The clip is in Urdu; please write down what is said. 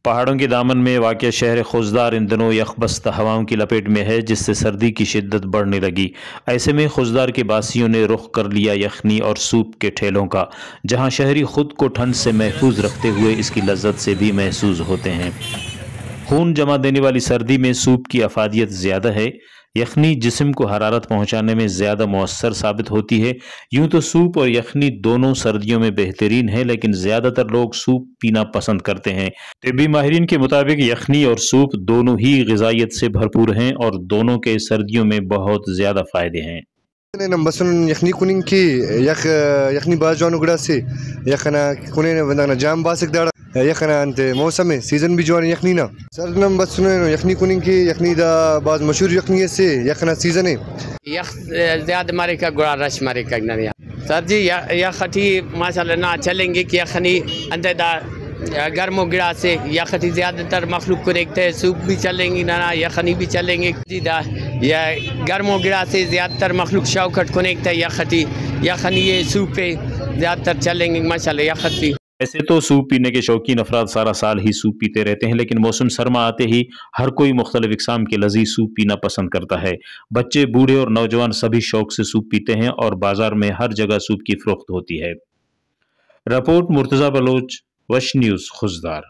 پہاڑوں کے دامن میں واقع شہر خوزدار ان دنوں یخبست ہواؤں کی لپیٹ میں ہے، جس سے سردی کی شدت بڑھنے لگی۔ ایسے میں خوزدار کے باسیوں نے رخ کر لیا یخنی اور سوپ کے ٹھیلوں کا، جہاں شہری خود کو ٹھنڈ سے محفوظ رکھتے ہوئے اس کی لذت سے بھی محسوس ہوتے ہیں۔ خون جما دینے والی سردی میں سوپ کی افادیت زیادہ ہے۔ یخنی جسم کو حرارت پہنچانے میں زیادہ مؤثر ثابت ہوتی ہے۔ یوں تو سوپ اور یخنی دونوں سردیوں میں بہترین ہیں، لیکن زیادہ تر لوگ سوپ پینا پسند کرتے ہیں۔ طبی ماہرین کے مطابق یخنی اور سوپ دونوں ہی غذائیت سے بھرپور ہیں اور دونوں کے سردیوں میں بہت زیادہ فائدے ہیں۔ مثلا یخنی کنین کی یخنی باز جوانو گڑا سے یخنا کنین ودانا جام باسک داڑا یخنا انت موسم ہے سیزن بھی جوان یخنی نا سر نم بس سنو یخنی کنین کی یخنی دا باز مشہور یخنی سے یخنا سیزن ہے یخ زیادہ مارے کا گڑا رش مارے کا نیا سر جی یخٹی ماشاءاللہ نہ چلیں گے کہ یخنی انت دا گرم و گڑا سے یخنی زیادہ تر مخلوق کو دیکھتے ہیں، سوپ بھی چلیں گی نا یخنی بھی چلیں گے جی دا یا گرم و گڑا سے زیادہ تر مخلوق شوکٹ کو دیکھتے ہیں یخنی یہ سوپ پہ زیادہ تر چلیں گے ماشاءاللہ یخنی۔ ایسے تو سوپ پینے کے شوقین افراد سارا سال ہی سوپ پیتے رہتے ہیں، لیکن موسم سرما آتے ہی ہر کوئی مختلف اقسام کے لذیذ سوپ پینا پسند کرتا ہے۔ بچے، بوڑھے اور نوجوان سبھی شوق سے سوپ پیتے ہیں اور بازار میں ہر جگہ سوپ کی فروخت ہوتی ہے۔ رپورٹ مرتضی بلوچ، وش نیوز، خوزدار۔